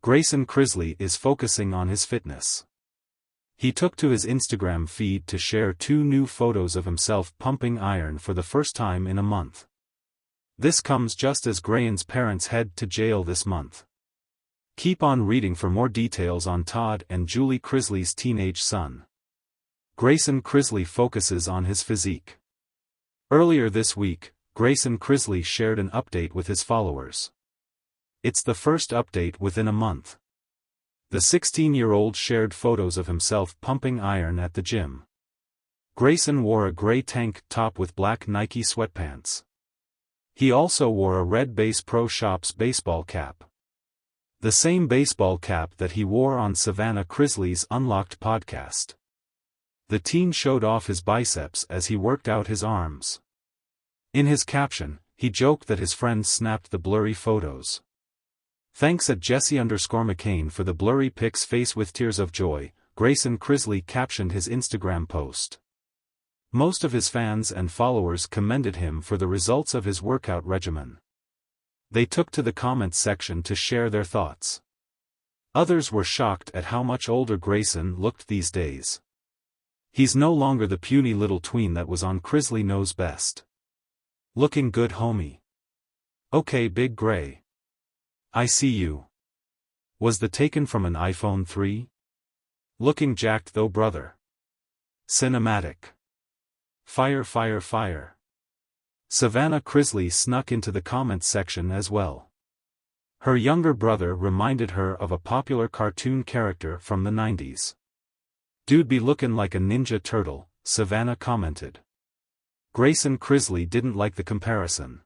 Grayson Chrisley is focusing on his fitness. He took to his Instagram feed to share 2 new photos of himself pumping iron for the first time in a month. This comes just as Grayson's parents head to jail this month. Keep on reading for more details on Todd and Julie Chrisley's teenage son. Grayson Chrisley focuses on his physique. Earlier this week, Grayson Chrisley shared an update with his followers. It's the first update within a month. The 16-year-old shared photos of himself pumping iron at the gym. Grayson wore a gray tank top with black Nike sweatpants. He also wore a red Bass Pro Shops baseball cap. The same baseball cap that he wore on Savannah Chrisley's Unlocked podcast. The teen showed off his biceps as he worked out his arms. In his caption, he joked that his friends snapped the blurry photos. Thanks at Jesse_McCain for the blurry pics face with tears of joy, Grayson Chrisley captioned his Instagram post. Most of his fans and followers commended him for the results of his workout regimen. They took to the comments section to share their thoughts. Others were shocked at how much older Grayson looked these days. He's no longer the puny little tween that was on Chrisley Knows Best. Looking good, homie. Okay, Big Gray. I see you. Was the taken from an iPhone 3? Looking jacked though, brother. Cinematic. Fire, fire, fire. Savannah Chrisley snuck into the comments section as well. Her younger brother reminded her of a popular cartoon character from the 90s. Dude be looking like a ninja turtle, Savannah commented. Grayson Chrisley didn't like the comparison.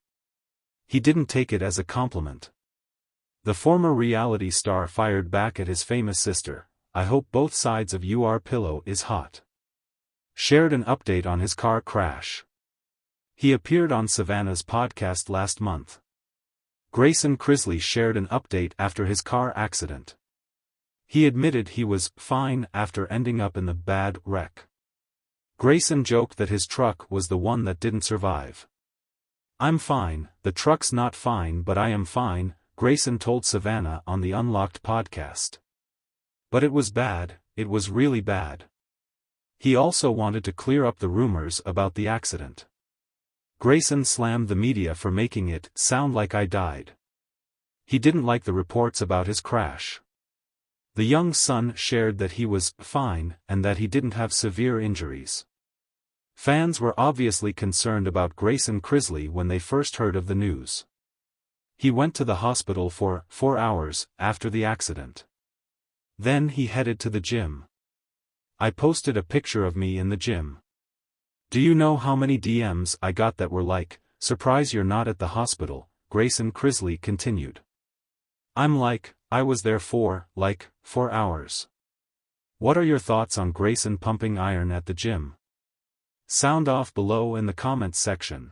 He didn't take it as a compliment. The former reality star fired back at his famous sister, I hope both sides of your pillow is hot. Shared an update on his car crash. He appeared on Savannah's podcast last month. Grayson Chrisley shared an update after his car accident. He admitted he was fine after ending up in the bad wreck. Grayson joked that his truck was the one that didn't survive. I'm fine, the truck's not fine but I am fine, Grayson told Savannah on the Unlocked podcast. But it was bad, it was really bad. He also wanted to clear up the rumors about the accident. Grayson slammed the media for making it sound like I died. He didn't like the reports about his crash. The young son shared that he was fine and that he didn't have severe injuries. Fans were obviously concerned about Grayson Chrisley when they first heard of the news. He went to the hospital for 4 hours after the accident. Then he headed to the gym. I posted a picture of me in the gym. Do you know how many DMs I got that were like, surprise you're not at the hospital, Grayson Chrisley continued. I'm like, I was there for, 4 hours. What are your thoughts on Grayson pumping iron at the gym? Sound off below in the comments section.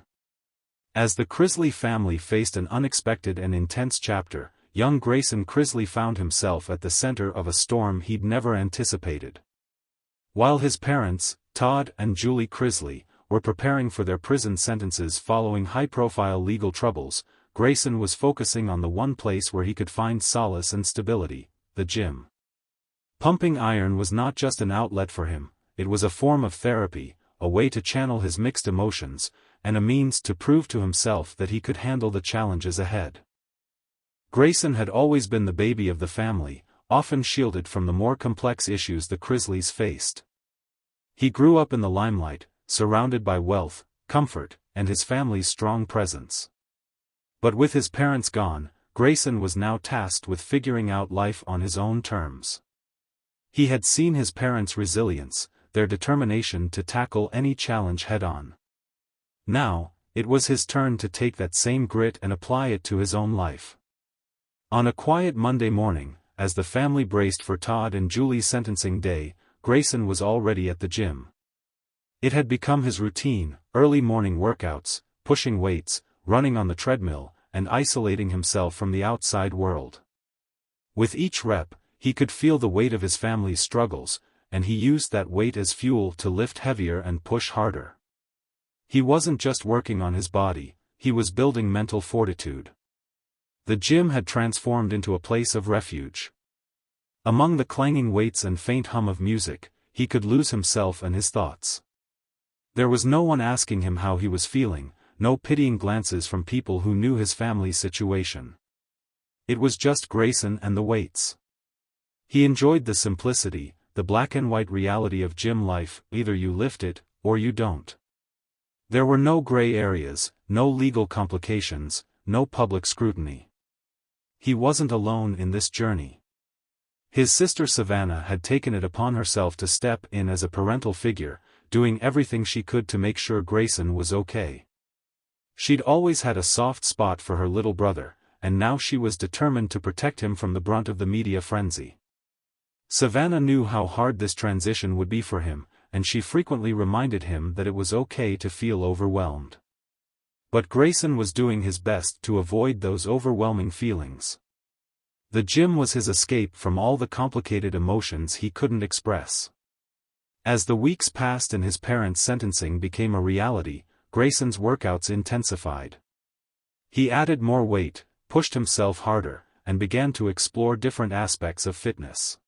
As the Chrisley family faced an unexpected and intense chapter, young Grayson Chrisley found himself at the center of a storm he'd never anticipated. While his parents, Todd and Julie Chrisley, were preparing for their prison sentences following high-profile legal troubles, Grayson was focusing on the one place where he could find solace and stability, the gym. Pumping iron was not just an outlet for him, it was a form of therapy, a way to channel his mixed emotions, and a means to prove to himself that he could handle the challenges ahead. Grayson had always been the baby of the family, often shielded from the more complex issues the Chrisleys faced. He grew up in the limelight, surrounded by wealth, comfort, and his family's strong presence. But with his parents gone, Grayson was now tasked with figuring out life on his own terms. He had seen his parents' resilience, their determination to tackle any challenge head-on. Now, it was his turn to take that same grit and apply it to his own life. On a quiet Monday morning, as the family braced for Todd and Julie's sentencing day, Grayson was already at the gym. It had become his routine, early morning workouts, pushing weights, running on the treadmill, and isolating himself from the outside world. With each rep, he could feel the weight of his family's struggles, and he used that weight as fuel to lift heavier and push harder. He wasn't just working on his body, he was building mental fortitude. The gym had transformed into a place of refuge. Among the clanging weights and faint hum of music, he could lose himself and his thoughts. There was no one asking him how he was feeling, no pitying glances from people who knew his family's situation. It was just Grayson and the weights. He enjoyed the simplicity, the black-and-white reality of gym life: either you lift it, or you don't. There were no gray areas, no legal complications, no public scrutiny. He wasn't alone in this journey. His sister Savannah had taken it upon herself to step in as a parental figure, doing everything she could to make sure Grayson was okay. She'd always had a soft spot for her little brother, and now she was determined to protect him from the brunt of the media frenzy. Savannah knew how hard this transition would be for him, and she frequently reminded him that it was okay to feel overwhelmed. But Grayson was doing his best to avoid those overwhelming feelings. The gym was his escape from all the complicated emotions he couldn't express. As the weeks passed and his parents' sentencing became a reality, Grayson's workouts intensified. He added more weight, pushed himself harder, and began to explore different aspects of fitness.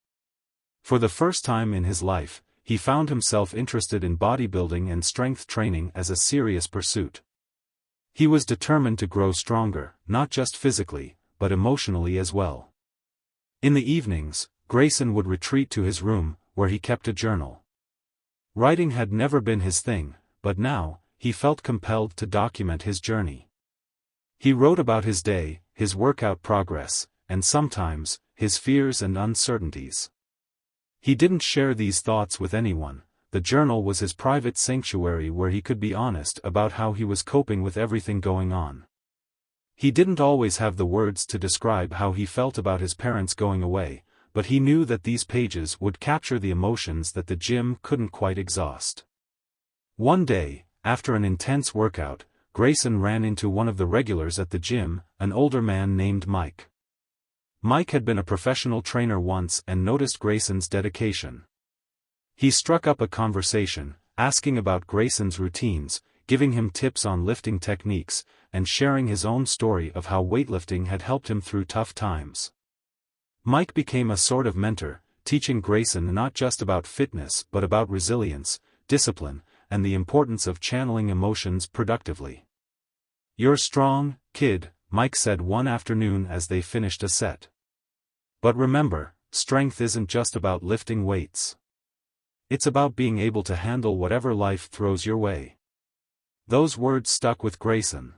For the first time in his life, he found himself interested in bodybuilding and strength training as a serious pursuit. He was determined to grow stronger, not just physically, but emotionally as well. In the evenings, Grayson would retreat to his room, where he kept a journal. Writing had never been his thing, but now, he felt compelled to document his journey. He wrote about his day, his workout progress, and sometimes, his fears and uncertainties. He didn't share these thoughts with anyone. The journal was his private sanctuary where he could be honest about how he was coping with everything going on. He didn't always have the words to describe how he felt about his parents going away, but he knew that these pages would capture the emotions that the gym couldn't quite exhaust. One day, after an intense workout, Grayson ran into one of the regulars at the gym, an older man named Mike. Mike had been a professional trainer once and noticed Grayson's dedication. He struck up a conversation, asking about Grayson's routines, giving him tips on lifting techniques, and sharing his own story of how weightlifting had helped him through tough times. Mike became a sort of mentor, teaching Grayson not just about fitness but about resilience, discipline, and the importance of channeling emotions productively. "You're strong, kid," Mike said one afternoon as they finished a set. "But remember, strength isn't just about lifting weights. It's about being able to handle whatever life throws your way." Those words stuck with Grayson.